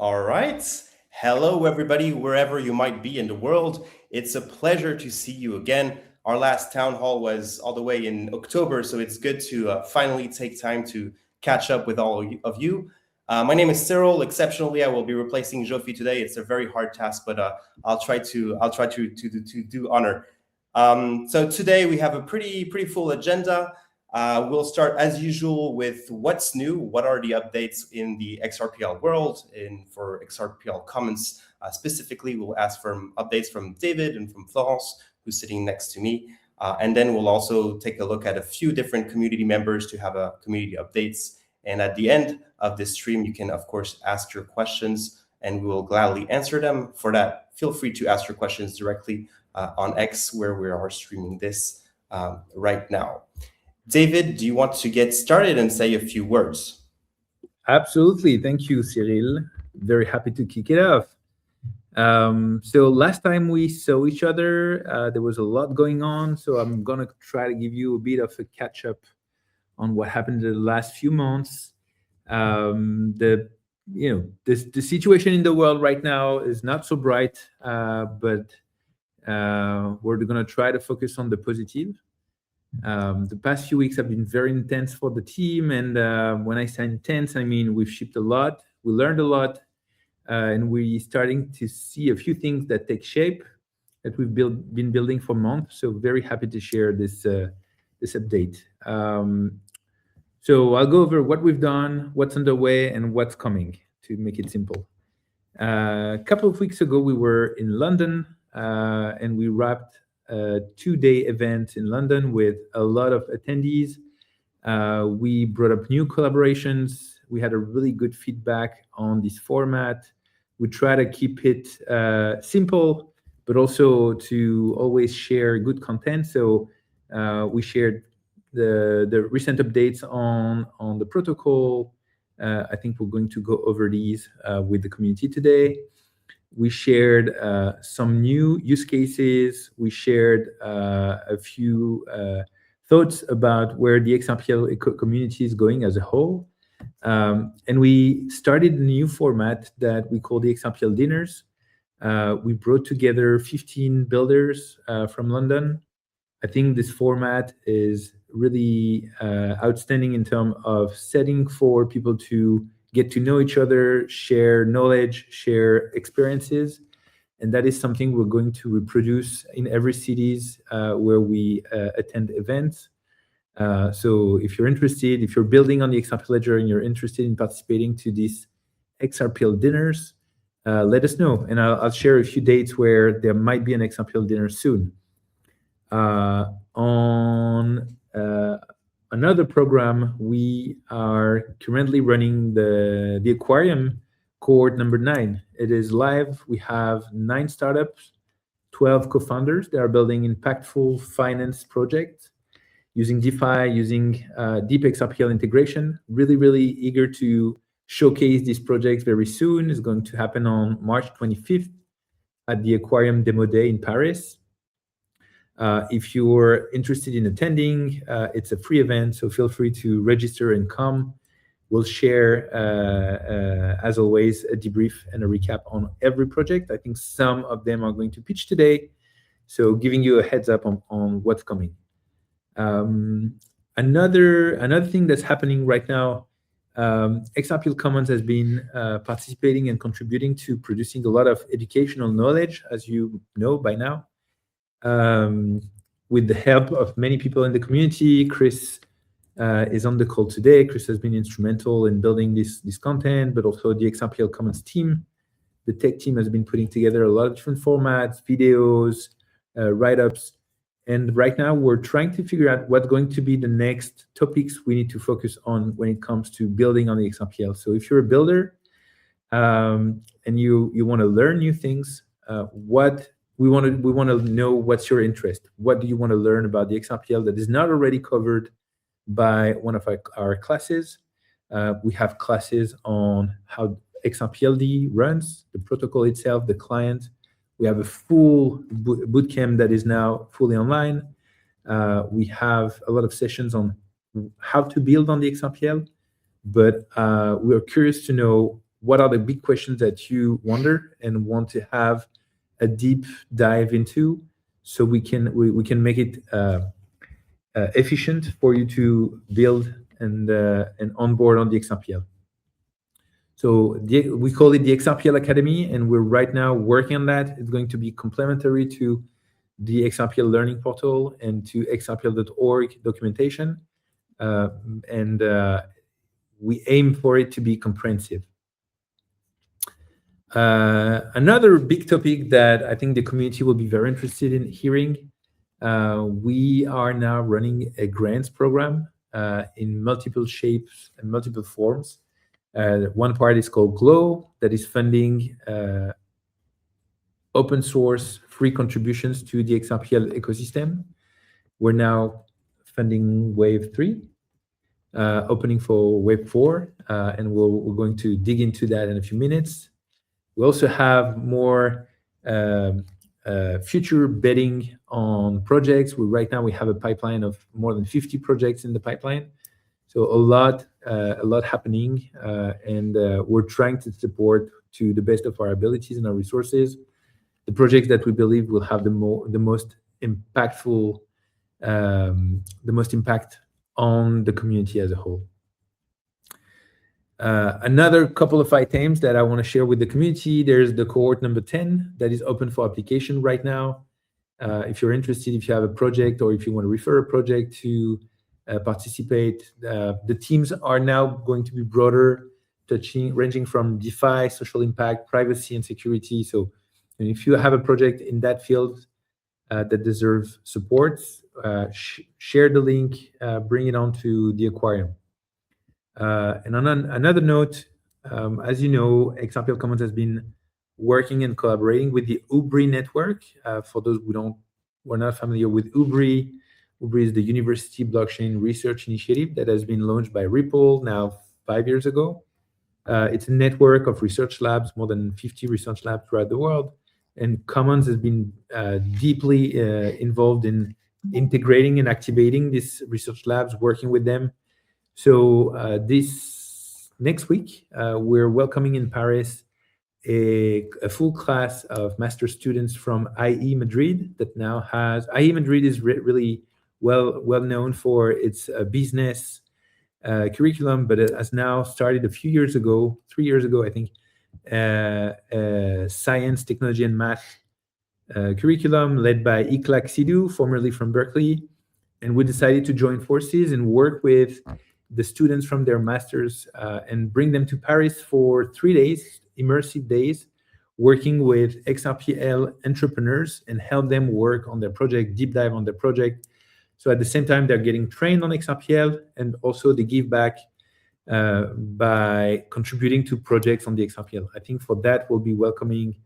All right. Hello, everybody, wherever you might be in the world. It's a pleasure to see you again. Our last town hall was all the way in October, so it's good to finally take time to catch up with all of you. My name is Cyril. Exceptionally, I will be replacing Jofi today. It's a very hard task, but I'll try to do honor. So today we have a pretty full agenda. We'll start as usual with what's new, what are the updates in the XRPL world, and for XRPL Commons specifically, we'll ask for updates from David and from Florence, who's sitting next to me. And then we'll also take a look at a few different community members to have a community updates. And at the end of this stream, you can, of course, ask your questions and we will gladly answer them. For that, feel free to ask your questions directly on X, where we are streaming this right now. David, do you want to get started and say a few words? Absolutely. Thank you, Cyril. Very happy to kick it off. So last time we saw each other, there was a lot going on. So I'm going to try to give you a bit of a catch up on what happened in the last few months. The situation in the world right now is not so bright, but we're going to try to focus on the positive. The past few weeks have been very intense for the team, and when I say intense, I mean we've shipped a lot, we learned a lot, and we're starting to see a few things that take shape that we've been building for months. So very happy to share this update. So I'll go over what we've done, what's underway, and what's coming to make it simple. A couple of weeks ago, we were in London, and we wrapped a 2-day event in London with a lot of attendees. We brought up new collaborations. We had a really good feedback on this format. We try to keep it simple, but also to always share good content. So we shared the recent updates on the protocol. I think we're going to go over these with the community today. We shared some new use cases. We shared a few thoughts about where the XRPL community is going as a whole. And we started a new format that we call the XRPL dinners. We brought together 15 builders from London. I think this format is really outstanding in terms of setting for people to get to know each other, share knowledge, share experiences. And that is something we're going to reproduce in every cities where we attend events. So if you're interested, if you're building on the XRPL ledger and you're interested in participating to these XRPL dinners, let us know. And I'll share a few dates where there might be an XRPL dinner soon. On another program, we are currently running the aquarium cohort number 9. It is live. We have 9 startups, 12 co-founders. They are building impactful finance projects using DeFi, using deep XRPL integration. Really eager to showcase these projects very soon. It's going to happen on March 25th at the Aquarium Demo Day in Paris. If you're interested in attending, it's a free event, so feel free to register and come. We'll share, as always, a debrief and a recap on every project. I think some of them are going to pitch today, so giving you a heads up on what's coming. Another thing that's happening right now, XRPL Commons has been participating and contributing to producing a lot of educational knowledge, as you know by now. With the help of many people in the community. Chris is on the call today. Chris has been instrumental in building this content, but also the XRPL Commons team. The tech team has been putting together a lot of different formats, videos, write-ups. And right now we're trying to figure out what's going to be the next topics we need to focus on when it comes to building on the XRPL. So if you're a builder and you want to learn new things, we want to know what's your interest. What do you want to learn about the XRPL that is not already covered by one of our classes? We have classes on how XRPLD runs, the protocol itself, the client. We have a full bootcamp that is now fully online. We have a lot of sessions on how to build on the XRPL, but we are curious to know what are the big questions that you wonder and want to have a deep dive into, so we can make it efficient for you to build and onboard on the XRPL. So we call it the XRPL Academy, and we're right now working on that. It's going to be complementary to the XRPL Learning Portal and to xrpl.org documentation, and we aim for it to be comprehensive. Another big topic that I think the community will be very interested in hearing, we are now running a grants program in multiple shapes and multiple forms. One part is called GLOW, that is funding open source free contributions to the XRPL ecosystem. We're now funding wave 3, opening for wave 4, and we're going to dig into that in a few minutes. We also have more future betting on projects. Right now we have a pipeline of more than 50 projects in the pipeline. So a lot happening, and we're trying to support to the best of our abilities and our resources the projects that we believe will have the most impactful, the most impact on the community as a whole. Another couple of items that I want to share with the community. There's the cohort number 10 that is open for application right now. If you're interested, if you have a project, or if you want to refer a project to participate, the teams are now going to be broader, ranging from DeFi, social impact, privacy, and security. So if you have a project in that field that deserves support, share the link, bring it onto the aquarium. And on another note, as you know, XRPL Commons has been working and collaborating with the UBRI network. For those who are not familiar with UBRI, UBRI is the University Blockchain Research Initiative that has been launched by Ripple now 5 years ago. It's a network of research labs, more than 50 research labs throughout the world. And Commons has been deeply involved in integrating and activating these research labs, working with them. So this next week, we're welcoming in Paris a full class of master students from IE Madrid that now has... IE Madrid is really well known for its business curriculum, but it has now started a few years ago, 3 years ago, I think, science, technology, and math curriculum led by Iklak Sidhu, formerly from Berkeley. And we decided to join forces and work with the students from their masters and bring them to Paris for 3 days, immersive days, working with XRPL entrepreneurs and help them work on their project, deep dive on their project. So at the same time, they're getting trained on XRPL, and also they give back by contributing to projects on the XRPL. I think for that, we'll be welcoming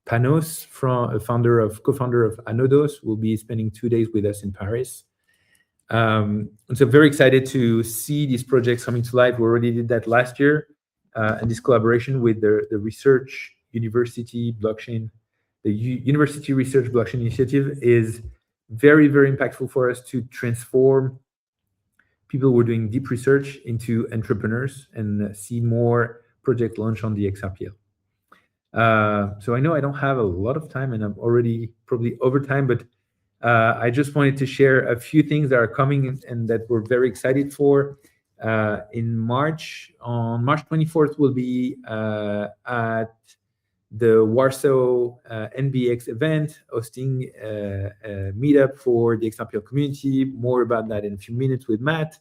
Panos, co-founder of Anodos, will be spending 2 days with us in Paris. And so very excited to see these projects coming to life. We already did that last year, and this collaboration with the Research University Blockchain, the University Research Blockchain Initiative is very, very impactful for us to transform people who are doing deep research into entrepreneurs and see more project launch on the XRPL. So I know I don't have a lot of time, and I'm already probably over time, but I just wanted to share a few things that are coming and that we're very excited for. In March, on March 24th, we'll be at the Warsaw NBX event, hosting a meetup for the XRPL community. More about that in a few minutes with Matt.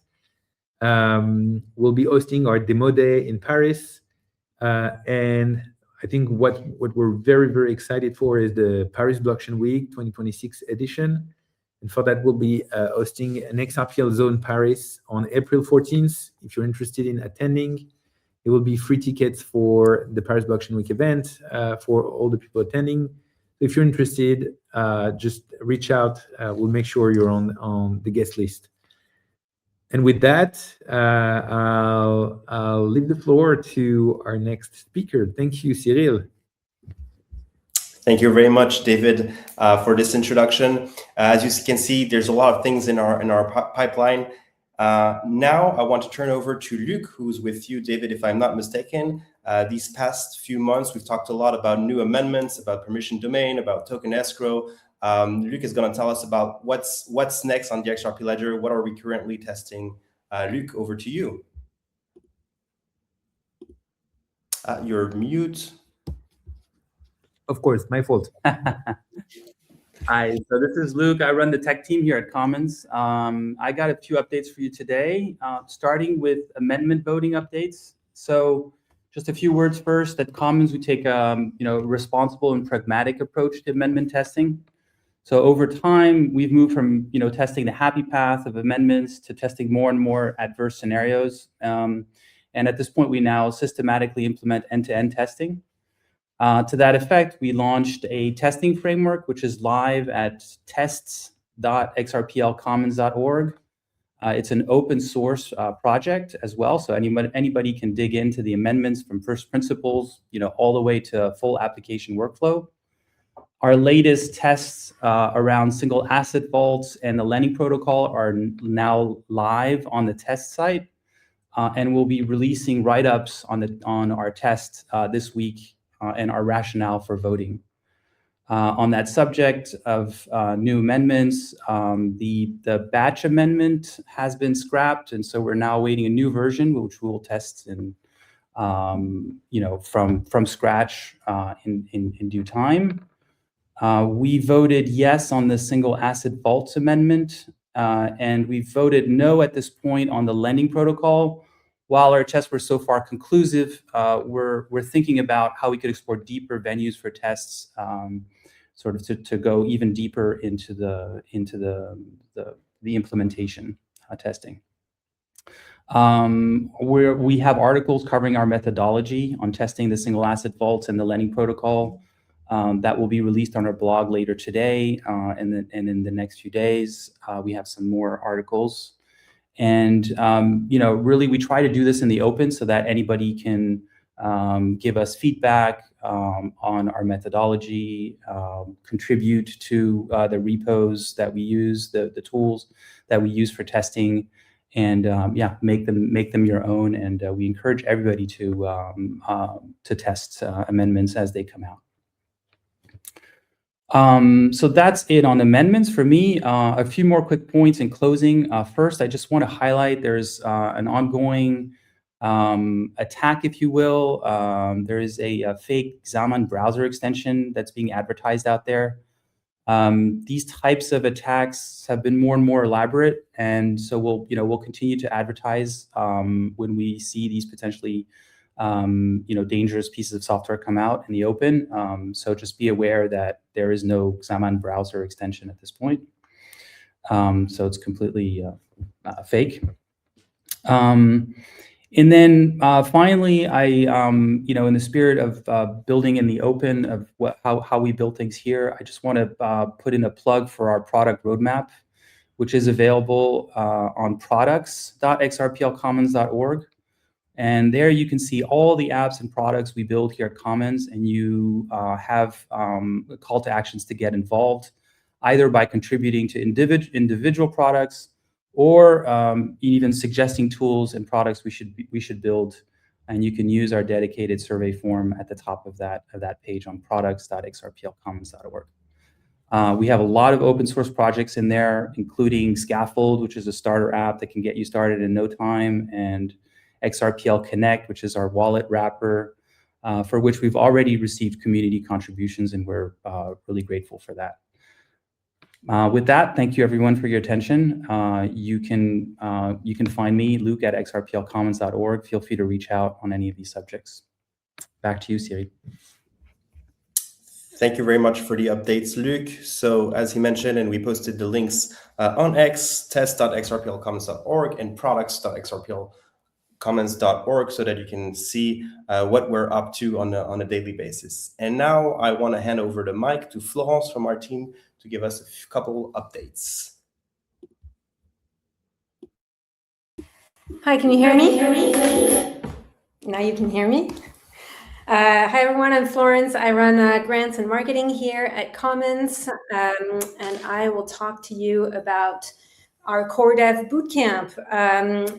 We'll be hosting our demo day in Paris. And I think what we're very, very excited for is the Paris Blockchain Week 2026 edition. And for that, we'll be hosting an XRPL Zone Paris on April 14th. If you're interested in attending, it will be free tickets for the Paris Blockchain Week event for all the people attending. If you're interested, just reach out. We'll make sure you're on the guest list. And with that, I'll leave the floor to our next speaker. Thank you, Cyril. Thank you very much, David, for this introduction. As you can see, there's a lot of things in our pipeline. Now I want to turn over to Luc, who's with you, David, if I'm not mistaken, These past few months, we've talked a lot about new amendments, about permission domain, about token escrow. Luc is going to tell us about what's next on the XRP ledger. What are we currently testing? Luc, over to you. You're mute. Of course, my fault. Hi, so this is Luc. I run the tech team here at Commons. I got a few updates for you today, starting with amendment voting updates. So just a few words first. At Commons, we take responsible and pragmatic approach to amendment testing. So over time, we've moved from testing the happy path of amendments to testing more and more adverse scenarios. And at this point, we now systematically implement end-to-end testing. To that effect, we launched a testing framework, which is live at tests.xrplcommons.org. It's an open source project as well, so anybody can dig into the amendments from first principles, all the way to full application workflow. Our latest tests around single asset vaults and the lending protocol are now live on the test site, and we'll be releasing write-ups on our test this week. And our rationale for voting. On that subject of new amendments, the batch amendment has been scrapped, and so we're now awaiting a new version, which we'll test in, from scratch in due time. We voted yes on the single asset vaults amendment, and we voted no at this point on the lending protocol. While our tests were so far conclusive, we're thinking about how we could explore deeper venues for tests, sort of to go even deeper into the implementation testing. We have articles covering our methodology on testing the single asset vaults and the lending protocol that will be released on our blog later today, and in the next few days. We have some more articles. And, really, we try to do this in the open so that anybody can give us feedback on our methodology, contribute to the repos that we use, the tools that we use for testing, and make them your own. And we encourage everybody to test amendments as they come out. So that's it on amendments for me. A few more quick points in closing. First, I just want to highlight there's an ongoing attack, if you will. There is a fake Zaman browser extension that's being advertised out there. These types of attacks have been more and more elaborate, and so we'll continue to advertise when we see these potentially dangerous pieces of software come out in the open. So just be aware that there is no Zaman browser extension at this point. So it's completely fake. And then finally, I, in the spirit of building in the open of how we build things here, I just want to put in a plug for our product roadmap, which is available on products.xrplcommons.org. And there you can see all the apps and products we build here at Commons, and you have call to actions to get involved, either by contributing to individual products or even suggesting tools and products we should build. And you can use our dedicated survey form at the top of that page on products.xrplcommons.org. We have a lot of open source projects in there, including Scaffold, which is a starter app that can get you started in no time, and XRPL Connect, which is our wallet wrapper, for which we've already received community contributions, and we're really grateful for that. With that, thank you everyone for your attention. You can find me, Luc, at xrplcommons.org. Feel free to reach out on any of these subjects. Back to you, Siri. Thank you very much for the updates, Luc. So as he mentioned, and we posted the links on X, test.xrplcommons.org and products.xrplcommons.org so that you can see what we're up to on a daily basis. And now I want to hand over the mic to Florence from our team to give us a couple updates. Hi, can you hear me? Now you can hear me. Hi, everyone. I'm Florence. I run grants and marketing here at Commons, and I will talk to you about our Core Dev Bootcamp.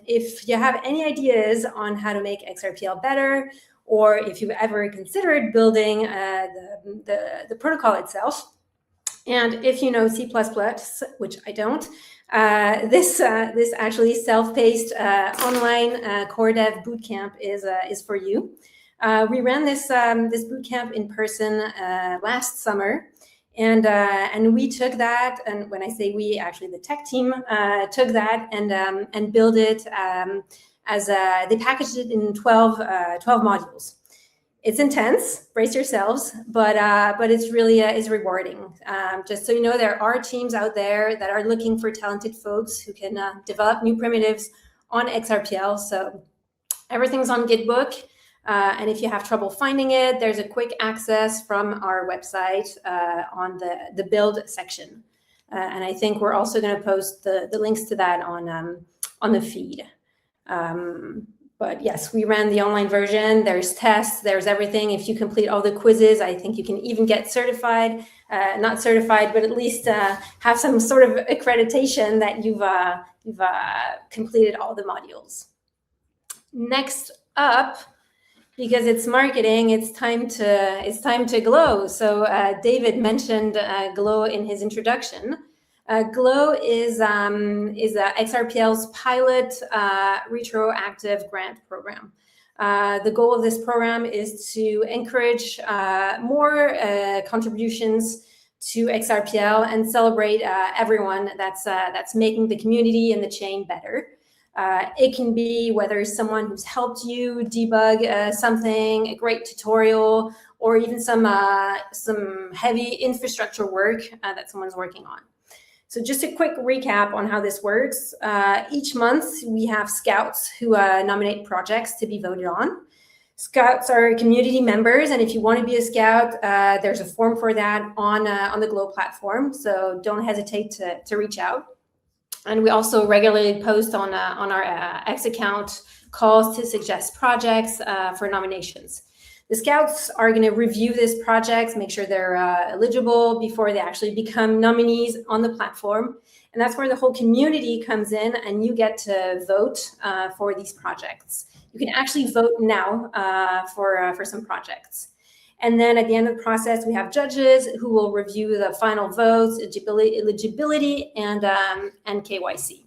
If you have any ideas on how to make XRPL better, or if you've ever considered building the protocol itself. And if you know C++, which I don't, this actually self-paced online core dev bootcamp is for you. We ran this bootcamp in person last summer, and we took that, and when I say we, actually the tech team took that and built it as they packaged it in 12 modules. It's intense, brace yourselves, but it's really is rewarding. Just so you know, there are teams out there that are looking for talented folks who can develop new primitives on XRPL. So everything's on Gitbook, and if you have trouble finding it, there's a quick access from our website on the build section. And I think we're also going to post the links to that on the feed. But yes, we ran the online version. There's tests, there's everything. If you complete all the quizzes, I think you can even get certified. Not certified, but at least have some sort of accreditation that you've completed all the modules. Next up, because it's marketing, it's time to Glow. So David mentioned Glow in his introduction. Glow is XRPL's pilot retroactive grant program. The goal of this program is to encourage more contributions to XRPL and celebrate everyone that's making the community and the chain better. It can be whether someone who's helped you debug something, a great tutorial, or even some heavy infrastructure work that someone's working on. So just a quick recap on how this works. Each month, we have scouts who nominate projects to be voted on. Scouts are community members, and if you want to be a scout, there's a form for that on the Glow platform, so don't hesitate to reach out. And we also regularly post on our X account calls to suggest projects for nominations. The scouts are going to review this project, make sure they're eligible before they actually become nominees on the platform. And that's where the whole community comes in and you get to vote for these projects. You can actually vote now for some projects. And then at the end of the process, we have judges who will review the final votes, eligibility, and KYC.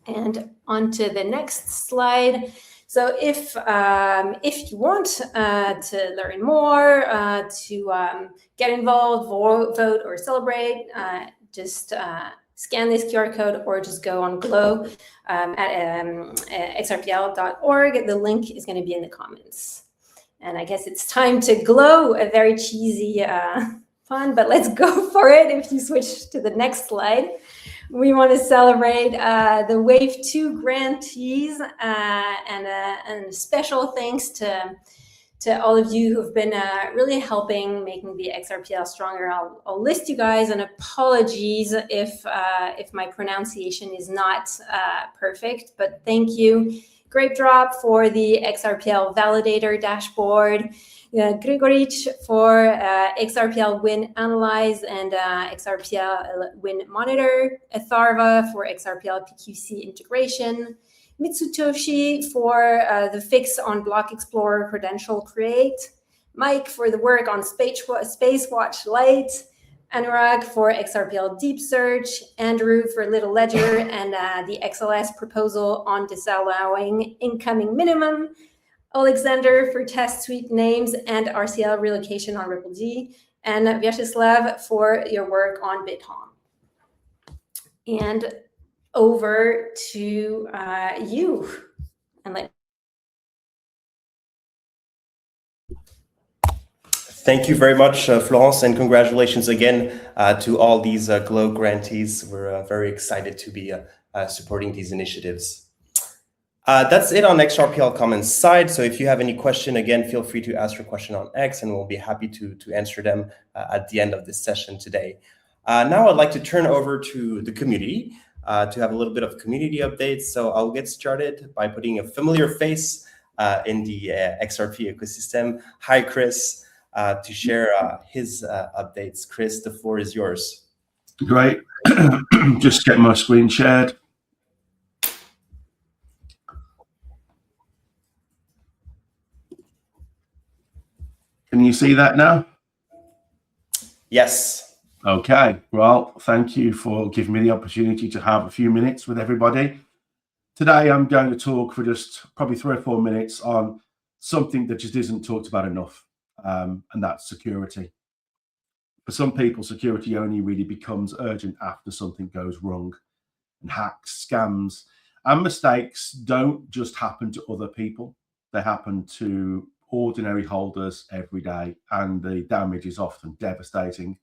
And on to the next slide. So if you want to learn more, to get involved, vote, or celebrate, just scan this QR code or just go on Glow at xrpl.org. The link is going to be in the comments. And I guess it's time to Glow, a very cheesy pun, but let's go for it. If you switch to the next slide. We want to celebrate the Wave 2 grantees and a special thanks to all of you who've been really helping making the XRPL stronger. I'll list you guys, and apologies if my pronunciation is not perfect, but thank you. Grape Drop for the XRPL validator dashboard. Grigorich for XRPL Win Analyze and XRPL Win Monitor, Atharva for XRPL PQC integration, Mitsutoshi for the fix on Block Explorer Credential Create, Mike for the work on Spacewatch Lite, Anurag for XRPL Deep Search, Andrew for Little Ledger and the XLS proposal on disallowing incoming minimum, Alexander for test suite names and RCL relocation on RippleD, and Vyacheslav for your work on BitHom. And over to you. And Thank you very much, Florence, and congratulations again to all these Glow grantees. We're very excited to be supporting these initiatives. That's it on XRPL Commons side. So if you have any question, again, feel free to ask your question on X, and we'll be happy to answer them at the end of this session today. Now I'd like to turn over to the community to have a little bit of community updates. So I'll get started by putting a familiar face in the XRP ecosystem. Hi, Chris, to share his updates. Chris, the floor is yours. Great. Just get my screen shared. Can you see that now? Yes. Okay. Well, thank you for giving me the opportunity to have a few minutes with everybody. Today, I'm going to talk for just probably 3 or 4 minutes on something that just isn't talked about enough, and that's security. For some people, security only really becomes urgent after something goes wrong. And hacks, scams, and mistakes don't just happen to other people. They happen to ordinary holders every day, and the damage is often devastating.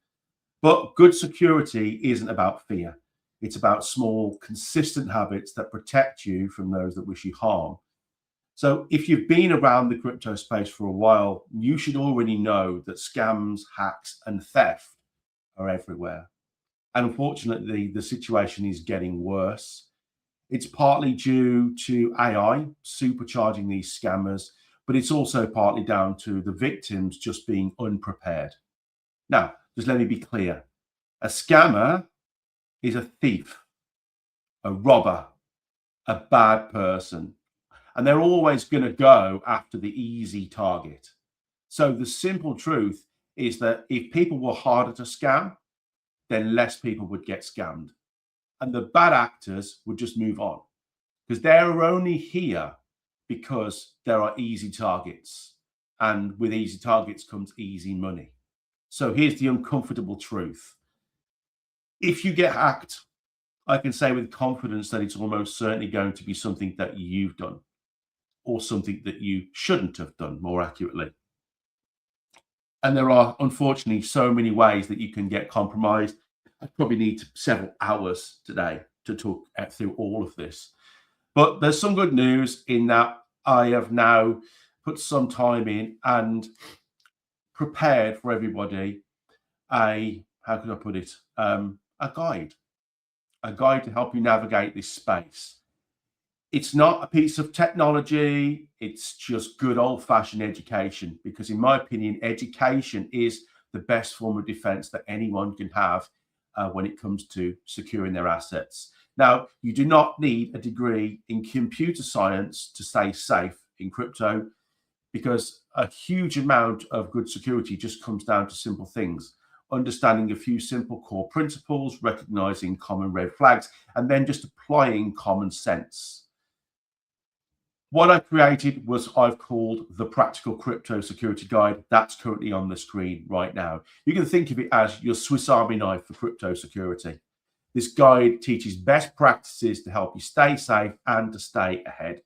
But good security isn't about fear. It's about small, consistent habits that protect you from those that wish you harm. So if you've been around the crypto space for a while, you should already know that scams, hacks, and theft are everywhere. And unfortunately, the situation is getting worse. It's partly due to AI supercharging these scammers, but it's also partly down to the victims just being unprepared. Now, just let me be clear. A scammer is a thief, a robber, a bad person, and they're always going to go after the easy target. So the simple truth is that if people were harder to scam, then less people would get scammed. And the bad actors would just move on, because they're only here because there are easy targets. And with easy targets comes easy money. So here's the uncomfortable truth. If you get hacked, I can say with confidence that it's almost certainly going to be something that you've done, or something that you shouldn't have done, more accurately. And there are, unfortunately, so many ways that you can get compromised. I probably need several hours today to talk through all of this. But there's some good news in that I have now put some time in and prepared for everybody how can I put it, a guide to help you navigate this space. It's not a piece of technology, it's just good old-fashioned education, because in my opinion, education is the best form of defense that anyone can have when it comes to securing their assets. Now, you do not need a degree in computer science to stay safe in crypto, because a huge amount of good security just comes down to simple things. Understanding a few simple core principles, recognizing common red flags, and then just applying common sense. What I created was I've called the Practical Crypto Security Guide. That's currently on the screen right now. You can think of it as your Swiss Army knife for crypto security. This guide teaches best practices to help you stay safe and to stay ahead.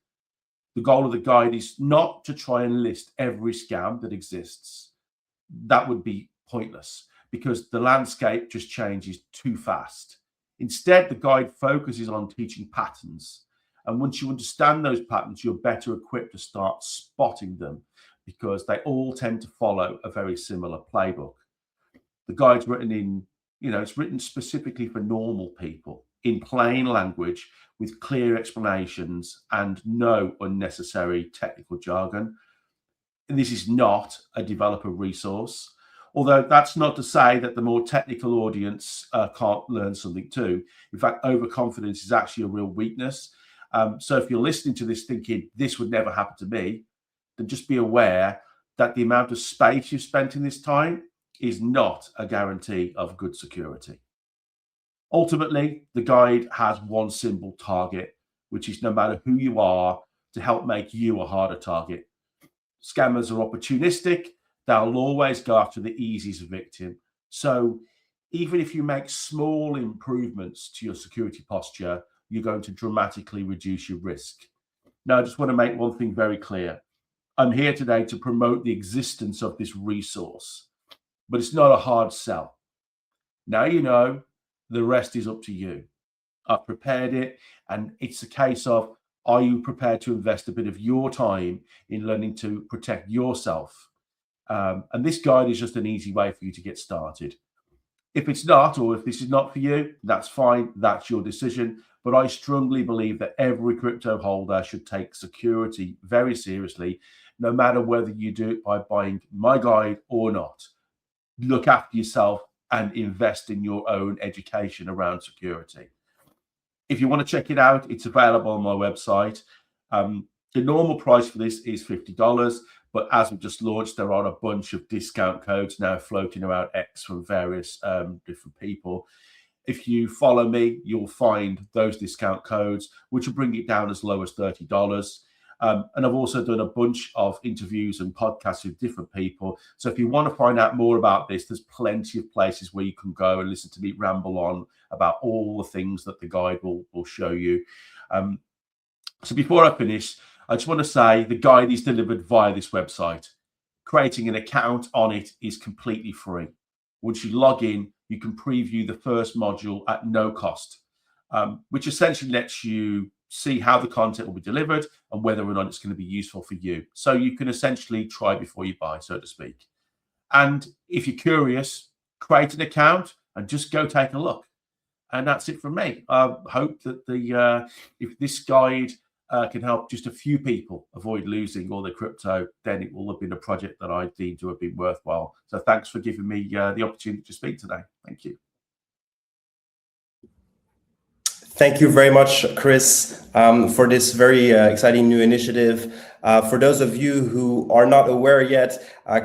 The goal of the guide is not to try and list every scam that exists. That would be pointless, because the landscape just changes too fast. Instead, the guide focuses on teaching patterns. And once you understand those patterns, you're better equipped to start spotting them, because they all tend to follow a very similar playbook. The guide's written in, it's written specifically for normal people in plain language with clear explanations and no unnecessary technical jargon. And this is not a developer resource, although that's not to say that the more technical audience can't learn something too. In fact, overconfidence is actually a real weakness. So if you're listening to this thinking this would never happen to me, then just be aware that the amount of space you've spent in this time is not a guarantee of good security. Ultimately, the guide has one simple target, which is no matter who you are, to help make you a harder target. Scammers are opportunistic. They'll always go after the easiest victim. So even if you make small improvements to your security posture, you're going to dramatically reduce your risk. Now, I just want to make one thing very clear. I'm here today to promote the existence of this resource, but it's not a hard sell. Now you know, the rest is up to you. I've prepared it, and it's a case of, are you prepared to invest a bit of your time in learning to protect yourself? And this guide is just an easy way for you to get started. If it's not, or if this is not for you, that's fine. That's your decision. But I strongly believe that every crypto holder should take security very seriously, no matter whether you do it by buying my guide or not. Look after yourself and invest in your own education around security. If you want to check it out, it's available on my website. The normal price for this is $50, But as we just launched, there are a bunch of discount codes now floating around X from various different people. If you follow me, you'll find those discount codes, which will bring it down as low as $30. And I've also done a bunch of interviews and podcasts with different people. So if you want to find out more about this, there's plenty of places where you can go and listen to me ramble on about all the things that the guide will show you. So before I finish, I just want to say the guide is delivered via this website. Creating an account on it is completely free. Once you log in, you can preview the first module at no cost, which essentially lets you see how the content will be delivered and whether or not it's going to be useful for you. So you can essentially try before you buy, so to speak. And if you're curious, create an account and just go take a look. And that's it from me. I hope that if this guide can help just a few people avoid losing all their crypto, then it will have been a project that I deemed to have been worthwhile. So thanks for giving me the opportunity to speak today. Thank you. Thank you very much, Chris, for this very exciting new initiative. For those of you who are not aware yet,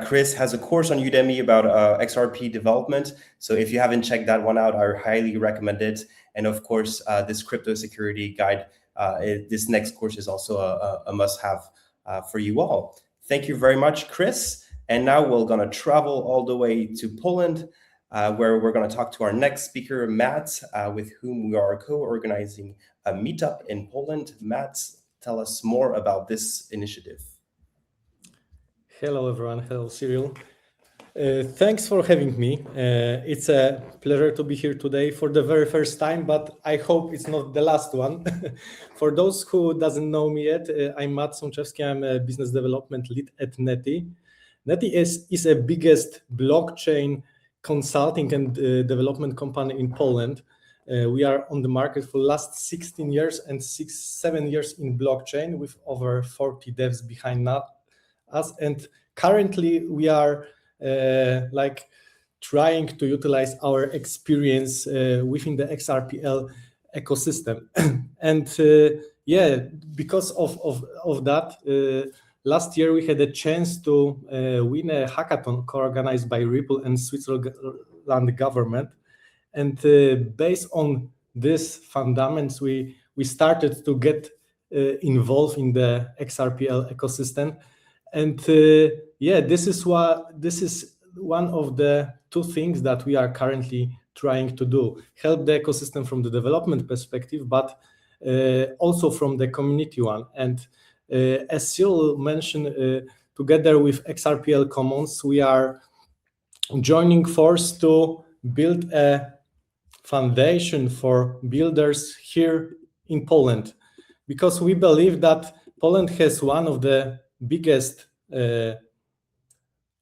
Chris has a course on Udemy about XRP development. So if you haven't checked that one out, I highly recommend it. And of course, this crypto security guide, this next course is also a must-have for you all. Thank you very much, Chris. And now we're going to travel all the way to Poland, where we're going to talk to our next speaker, Matt, with whom we are co-organizing a meetup in Poland. Matt, tell us more about this initiative. Hello, everyone. Hello, Cyril. Thanks for having me. It's a pleasure to be here today for the very first time, but I hope it's not the last one. For those who doesn't know me yet, I'm Matt Sączewski. I'm a business development lead at Neti. Neti is a biggest blockchain consulting and development company in Poland. We are on the market for the last 16 years and 7 years in blockchain with over 40 devs behind us. And currently we are trying to utilize our experience within the XRPL ecosystem. And because of that, last year we had a chance to win a hackathon co-organized by Ripple and Switzerland government. And based on these fundamentals, we started to get involved in the XRPL ecosystem. And this is one of the two things that we are currently trying to do: help the ecosystem from the development perspective, but also from the community one. And as Cyril mentioned, together with XRPL Commons, we are joining force to build a foundation for builders here in Poland, because we believe that Poland has one of the biggest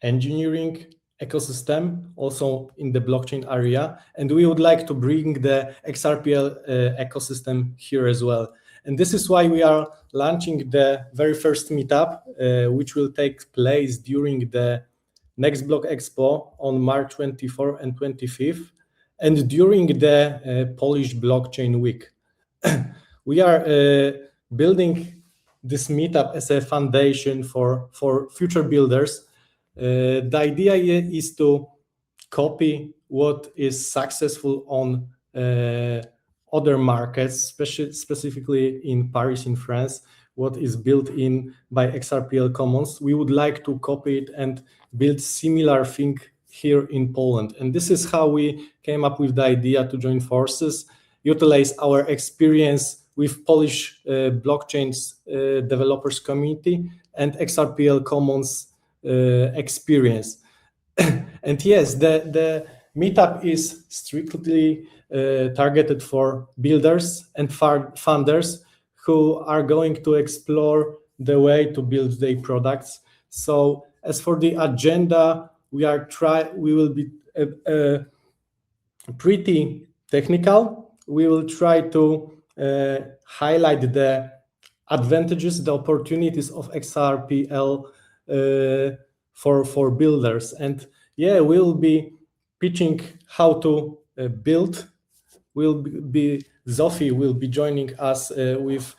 engineering ecosystem also in the blockchain area, and we would like to bring the XRPL ecosystem here as well. And this is why we are launching the very first meetup, which will take place during the Next Block Expo on March 24 and 25th, and during the Polish Blockchain Week. We are building this meetup as a foundation for future builders. The idea is to copy what is successful on other markets, specifically in Paris, in France, what is built in by XRPL Commons. We would like to copy it and build similar thing here in Poland. And this is how we came up with the idea to join forces, utilize our experience with Polish blockchains developers community and XRPL Commons experience. And yes, the meetup is strictly targeted for builders and funders who are going to explore the way to build their products. So as for the agenda, we will be pretty technical. We will try to highlight the advantages, the opportunities of XRPL for builders. And we'll be pitching how to build. Zofie will be joining us with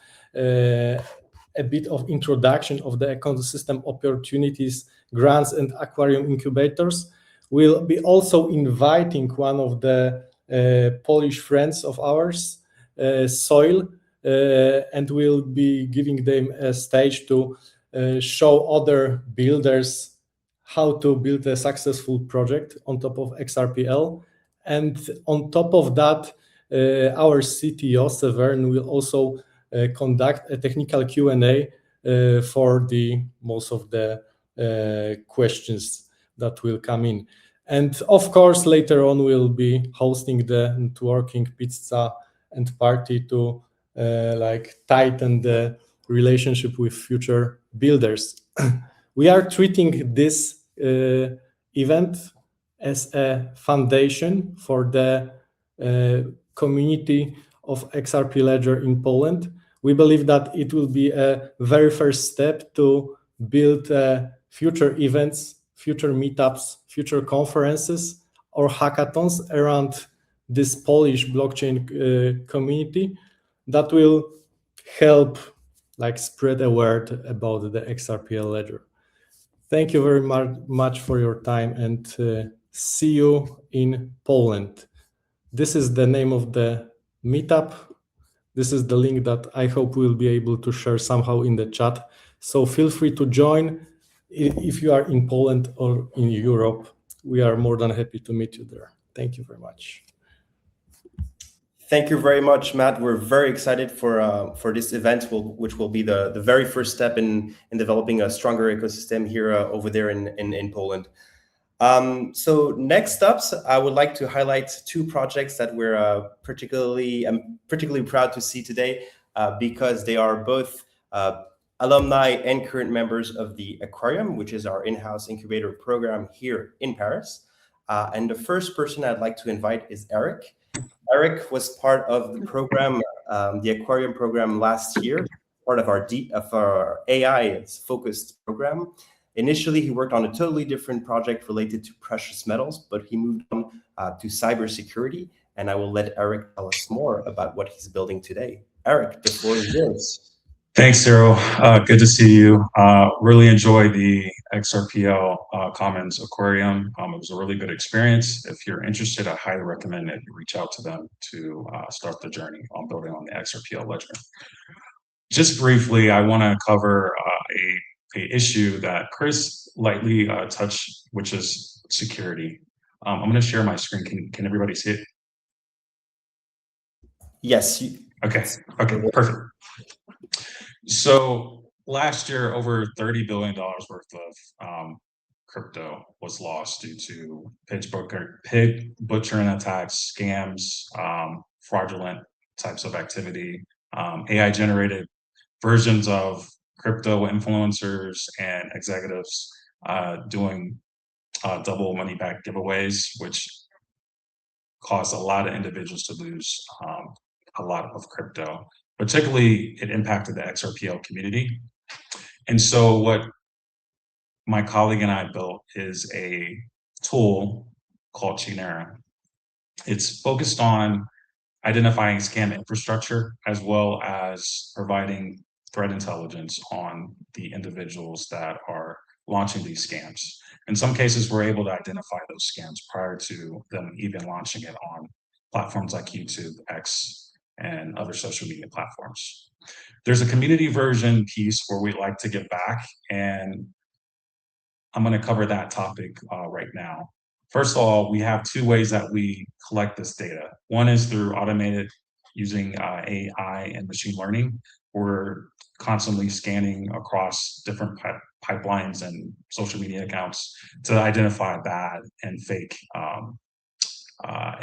a bit of introduction of the ecosystem opportunities, grants, and aquarium incubators. We'll be also inviting one of the Polish friends of ours, Soil, and we'll be giving them a stage to show other builders how to build a successful project on top of XRPL. And on top of that, our CTO, Severn, will also conduct a technical Q&A for the most of the questions that will come in. And of course, later on, we'll be hosting the networking pizza and party to like tighten the relationship with future builders. We are treating this event as a foundation for the community of XRP Ledger in Poland. We believe that it will be a very first step to build future events, future meetups, future conferences, or hackathons around this Polish blockchain community that will help like spread a word about the XRPL Ledger. Thank you very much for your time, and see you in Poland. This is the name of the meetup. This is the link that I hope we'll be able to share somehow in the chat. So feel free to join if you are in Poland or in Europe. We are more than happy to meet you there. Thank you very much. Thank you very much, Matt. We're very excited for this event, which will be the very first step in developing a stronger ecosystem here over there in Poland. So next up, I would like to highlight two projects that we're particularly proud to see today because they are both alumni and current members of the Aquarium, which is our in-house incubator program here in Paris. And the first person I'd like to invite is Eric. Eric was part of the program, the Aquarium program last year, part of our AI-focused program. Initially, he worked on a totally different project related to precious metals, but he moved on to cybersecurity, and I will let Eric tell us more about what he's building today. Eric, the floor is yours. Thanks, Cyril. Good to see you. Really enjoyed the XRPL Commons Aquarium. It was a really good experience. If you're interested, I highly recommend that you reach out to them to start the journey on building on the XRPL Ledger. Just briefly, I want to cover a issue that Chris lightly touched, which is security. I'm going to share my screen. Can everybody see it? Yes. Okay, perfect. So last year, over $30 billion worth of crypto was lost due to pig butchering attacks, scams, fraudulent types of activity, AI-generated versions of crypto influencers and executives doing double money back giveaways, which caused a lot of individuals to lose a lot of crypto. Particularly, it impacted the XRPL community. And so what my colleague and I built is a tool called Chinera. It's focused on identifying scam infrastructure as well as providing threat intelligence on the individuals that are launching these scams. In some cases, we're able to identify those scams prior to them even launching it on platforms like YouTube, X, and other social media platforms. There's a community version piece where we like to give back, and I'm going to cover that topic right now. First of all, we have two ways that we collect this data. One is through automated using AI and machine learning. We're constantly scanning across different pipelines and social media accounts to identify bad and fake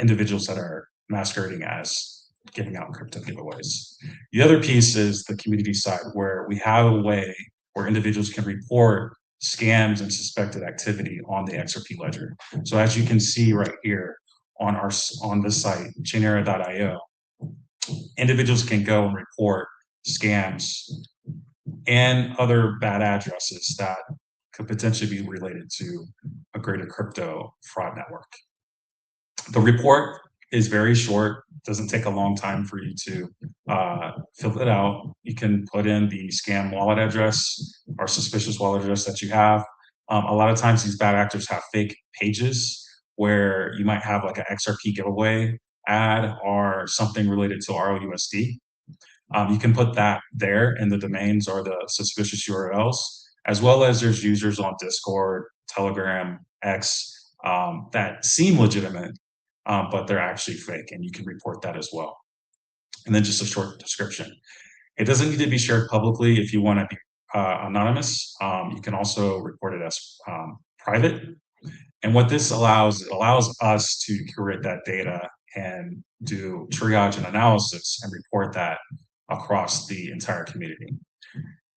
individuals that are masquerading as giving out crypto giveaways. The other piece is the community side, where we have a way where individuals can report scams and suspected activity on the XRP Ledger. So as you can see right here on this site, Chinera.io, individuals can go and report scams and other bad addresses that could potentially be related to a greater crypto fraud network. The report is very short. Doesn't take a long time for you to fill it out. You can put in the scam wallet address or suspicious wallet address that you have. A lot of times these bad actors have fake pages where you might have like an XRP giveaway ad or something related to ROUSD. You can put that there in the domains or the suspicious URLs, as well as there's users on Discord, Telegram, X that seem legitimate, but they're actually fake, and you can report that as well. And then just a short description. It doesn't need to be shared publicly if you want to be anonymous. You can also report it as private. And what this allows us to curate that data and do triage and analysis and report that across the entire community.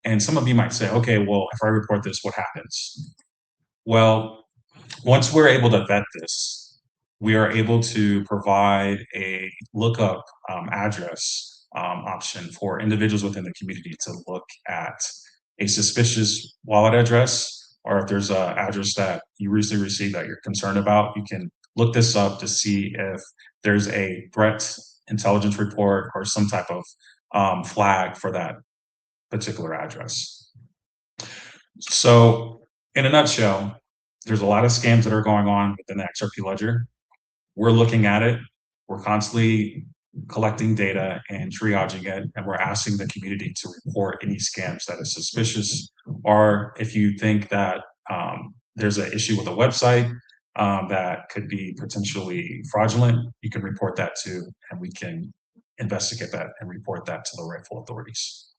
And some of you might say, okay, well, if I report this, what happens? Well, once we're able to vet this, we are able to provide a lookup address option for individuals within the community to look at a suspicious wallet address, or if there's an address that you recently received that you're concerned about, you can look this up to see if there's a threat intelligence report or some type of flag for that particular address. So in a nutshell, there's a lot of scams that are going on within the XRP ledger. We're looking at it. We're constantly collecting data and triaging it, and we're asking the community to report any scams that is suspicious, or if you think that there's an issue with a website that could be potentially fraudulent, you can report that too, and we can investigate that and report that to the rightful authorities.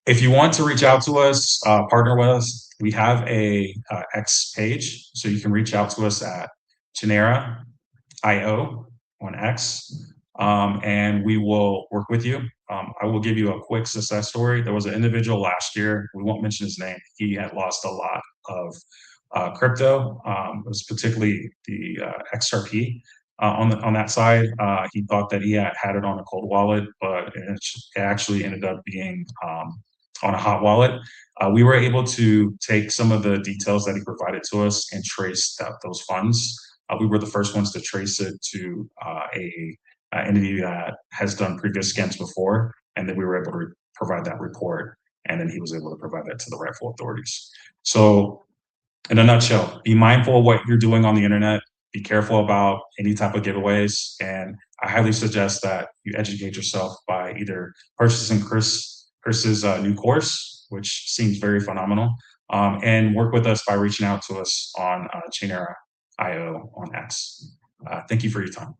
If you want to reach out to us, partner with us, we have a X page, so you can reach out to us at Genera.io on X, and we will work with you. I will give you a quick success story. There was an individual last year, we won't mention his name, he had lost a lot of crypto. It was particularly the XRP. On that side, he thought that he had it on a cold wallet, but it actually ended up being on a hot wallet. We were able to take some of the details that he provided to us and trace those funds. We were the first ones to trace it to a entity that has done previous scams before, and then we were able to provide that report, and then he was able to provide that to the rightful authorities. So in a nutshell, be mindful of what you're doing on the internet, be careful about any type of giveaways, and I highly suggest that you educate yourself by either purchasing Chris's new course, which seems very phenomenal, and work with us by reaching out to us on Genera.io on X. Thank you for your time.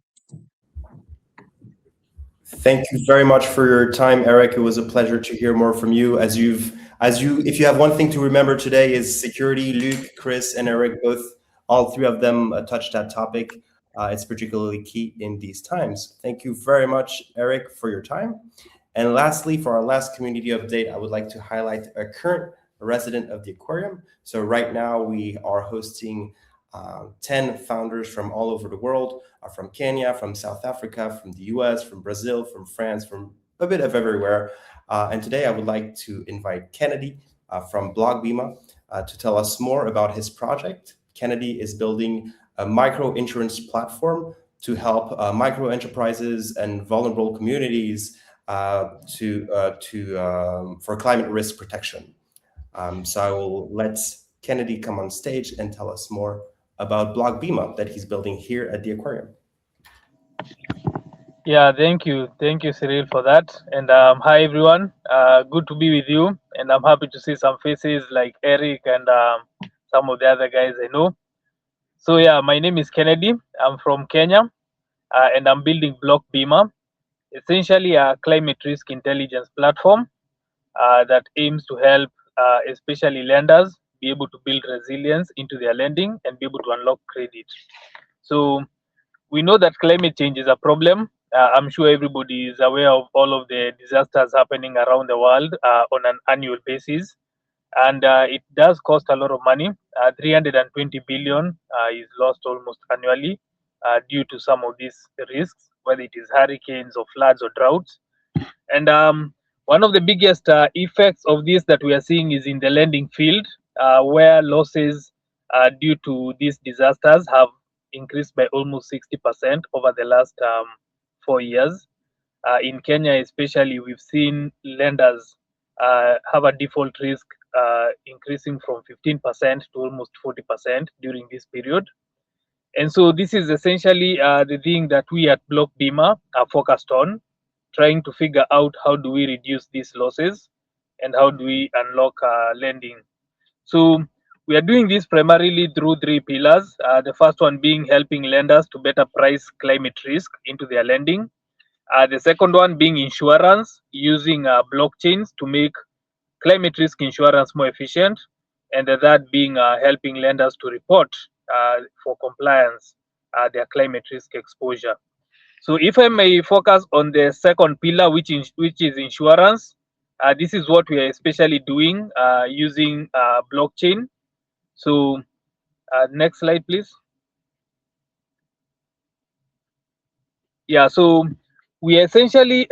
Thank you very much for your time, Eric. It was a pleasure to hear more from you. If you have one thing to remember today is security. Luc, Chris, and Eric, all three of them touched that topic. It's particularly key in these times. Thank you very much, Eric, for your time. And lastly, for our last community update, I would like to highlight a current resident of the aquarium. So right now we are hosting 10 founders from all over the world, from Kenya, from South Africa, from the US, from Brazil, from France, from a bit of everywhere. And today I would like to invite Kennedy from Blockbima to tell us more about his project. Kennedy is building a micro insurance platform to help micro enterprises and vulnerable communities for climate risk protection. So I will let Kennedy come on stage and tell us more about Blockbima that he's building here at the aquarium. Yeah, thank you, Cyril, for that. And hi, everyone. Good to be with you. And I'm happy to see some faces like Eric and some of the other guys I know. So yeah, my name is Kennedy. I'm from Kenya, and I'm building Blockbima, essentially a climate risk intelligence platform that aims to help especially lenders be able to build resilience into their lending and be able to unlock credit. So we know that climate change is a problem. I'm sure everybody is aware of all of the disasters happening around the world on an annual basis. And it does cost a lot of money. 320 billion is lost almost annually due to some of these risks, whether it is hurricanes or floods or droughts. And one of the biggest effects of this that we are seeing is in the lending field, where losses due to these disasters have increased by almost 60% over the last 4 years. In Kenya especially, we've seen lenders have a default risk increasing from 15% to almost 40% during this period. And so this is essentially the thing that we at Block Bima are focused on, trying to figure out how do we reduce these losses and how do we unlock lending. So we are doing this primarily through 3 pillars. The first one being helping lenders to better price climate risk into their lending. The second one being insurance, using blockchains to make climate risk insurance more efficient. And the third being helping lenders to report for compliance their climate risk exposure. So if I may focus on the second pillar, which is insurance, this is what we are especially doing using blockchain. So next slide, please. Yeah, so we are essentially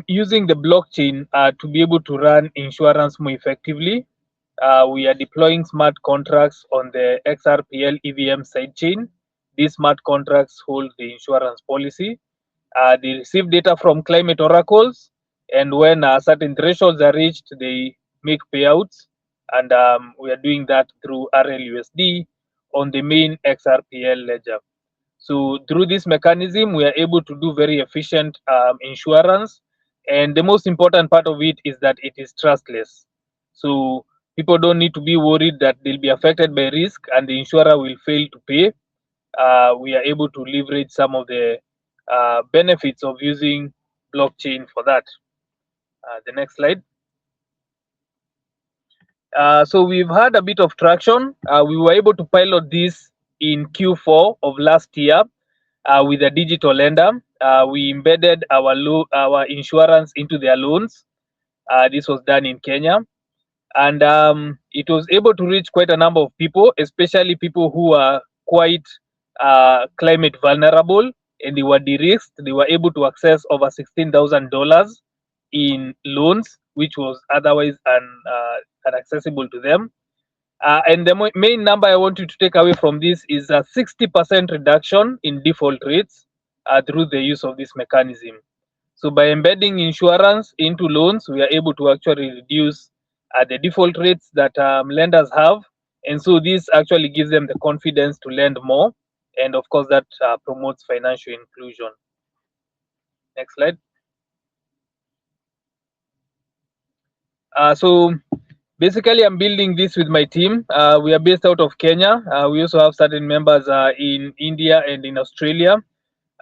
using the blockchain to be able to run insurance more effectively. We are deploying smart contracts on the XRPL EVM sidechain. These smart contracts hold the insurance policy. They receive data from climate oracles, and when certain thresholds are reached, they make payouts. And we are doing that through RLUSD on the main XRPL ledger. So through this mechanism, we are able to do very efficient insurance. And the most important part of it is that it is trustless. So people don't need to be worried that they'll be affected by risk and the insurer will fail to pay. We are able to leverage some of the benefits of using blockchain for that. The next slide. So we've had a bit of traction. We were able to pilot this in Q4 of last year with a digital lender. We embedded our insurance into their loans. This was done in Kenya. And it was able to reach quite a number of people, especially people who are quite climate vulnerable, and they were de-risked. They were able to access over $16,000 in loans, which was otherwise inaccessible to them. And the main number I want you to take away from this is a 60% reduction in default rates through the use of this mechanism. So by embedding insurance into loans, we are able to actually reduce the default rates that lenders have. And so this actually gives them the confidence to lend more. And of course, that promotes financial inclusion. Next slide. So basically, I'm building this with my team. We are based out of Kenya. We also have certain members in India and in Australia.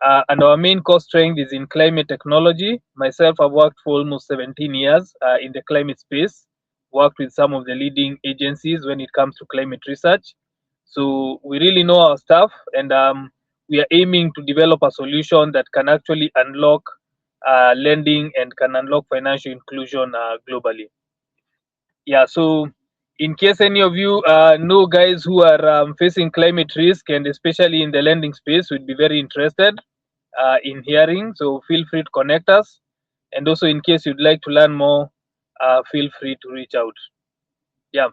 And our main core strength is in climate technology. Myself, I've worked for almost 17 years in the climate space, worked with some of the leading agencies when it comes to climate research. So we really know our stuff, and we are aiming to develop a solution that can actually unlock lending and can unlock financial inclusion globally. Yeah, so in case any of you know guys who are facing climate risk, and especially in the lending space, would be very interested in hearing. So feel free to connect us. And also in case you'd like to learn more, feel free to reach out. Yeah,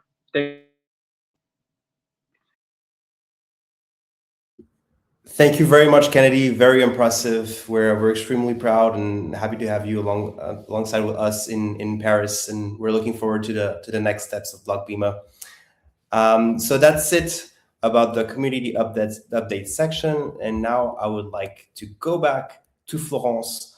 Thank you very much, Kennedy. Very impressive. We're extremely proud and happy to have you alongside with us in Paris, and we're looking forward to the next steps of Block Bima. So that's it about the community update section. And now I would like to go back to Florence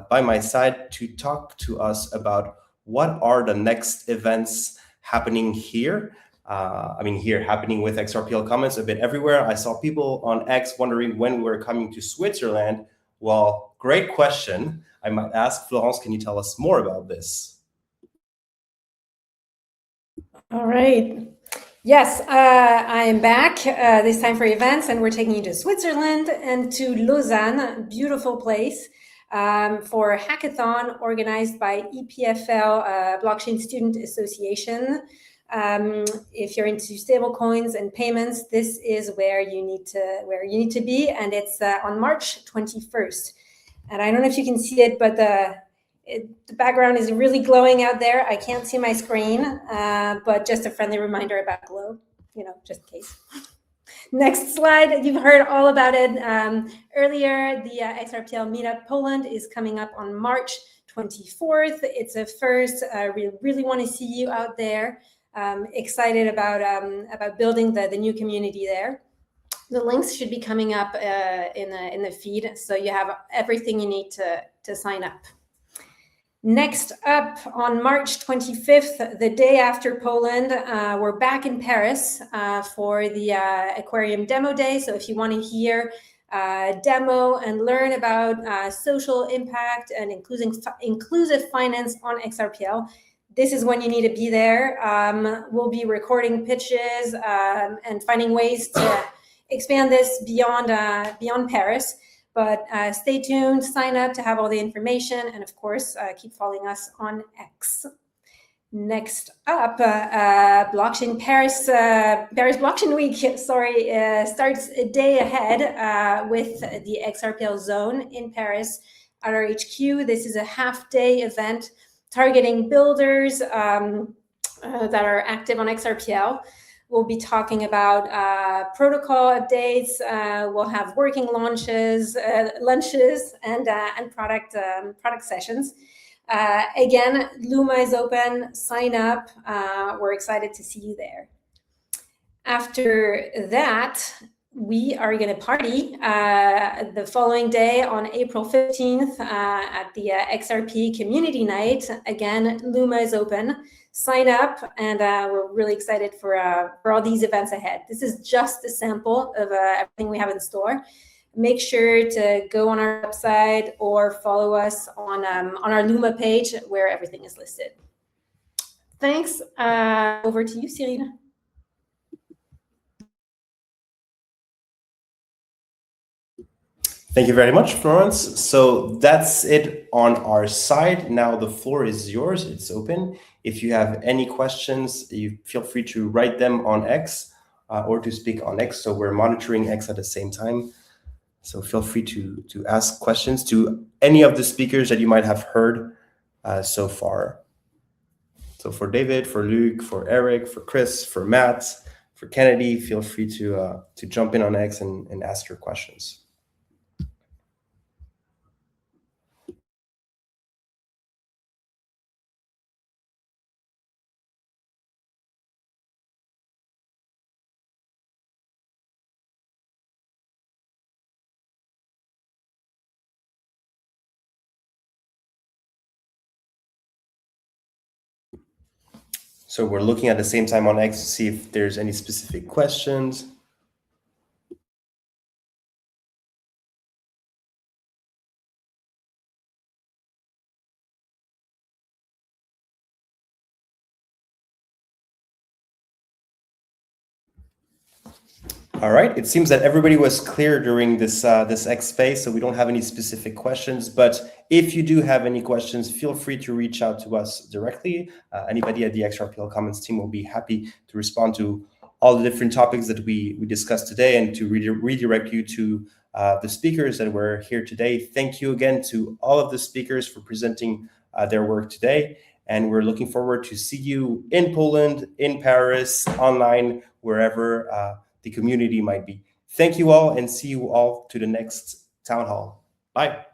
by my side to talk to us about what are the next events happening here. Happening with XRPL Commons a bit everywhere. I saw people on X wondering when we were coming to Switzerland. Well, great question. I might ask Florence, can you tell us more about this? All right. Yes, I am back this time for events, and we're taking you to Switzerland and to Lausanne, beautiful place, for a hackathon organized by EPFL, Blockchain Student Association. If you're into stable coins and payments, this is where you need to be, and it's on March 21st. And I don't know if you can see it, but the background is really glowing out there. I can't see my screen, but just a friendly reminder about glow, just in case. Next slide. You've heard all about it earlier. The XRPL Meetup Poland is coming up on March 24th. It's a first. We really want to see you out there. Excited about building the new community there. The links should be coming up in the feed, so you have everything you need to sign up. Next up, on March 25th, the day after Poland, we're back in Paris for the Aquarium Demo Day. So if you want to hear demo and learn about social impact and inclusive finance on XRPL, this is when you need to be there. We'll be recording pitches and finding ways to expand this beyond Paris. But stay tuned, sign up to have all the information, and of course, keep following us on X. Next up, Blockchain Paris Blockchain Week, starts a day ahead with the XRPL Zone in Paris at our HQ. This is a half-day event targeting builders that are active on XRPL. We'll be talking about protocol updates. We'll have working lunches, and product sessions. Again, Luma is open. Sign up. We're excited to see you there. After that, we are going to party the following day on April 15th at the XRP Community Night. Again, Luma is open. Sign up, and we're really excited for all these events ahead. This is just a sample of everything we have in store. Make sure to go on our website or follow us on our Luma page where everything is listed. Thanks. Over to you, Cyril. Thank you very much, Florence. So that's it on our side. Now the floor is yours. It's open. If you have any questions, you feel free to write them on X or to speak on X. So we're monitoring X at the same time. So feel free to ask questions to any of the speakers that you might have heard so far. So for David, for Luc, for Eric, for Chris, for Matt, for Kennedy, feel free to jump in on X and ask your questions. So we're looking at the same time on X to see if there's any specific questions. All right, it seems that everybody was clear during this X space, so we don't have any specific questions. But if you do have any questions, feel free to reach out to us directly. Anybody at the XRPL Commons team will be happy to respond to all the different topics that we discussed today and to redirect you to the speakers that were here today. Thank you again to all of the speakers for presenting their work today. And we're looking forward to see you in Poland, in Paris, online, wherever the community might be. Thank you all, and see you all to the next town hall. Bye.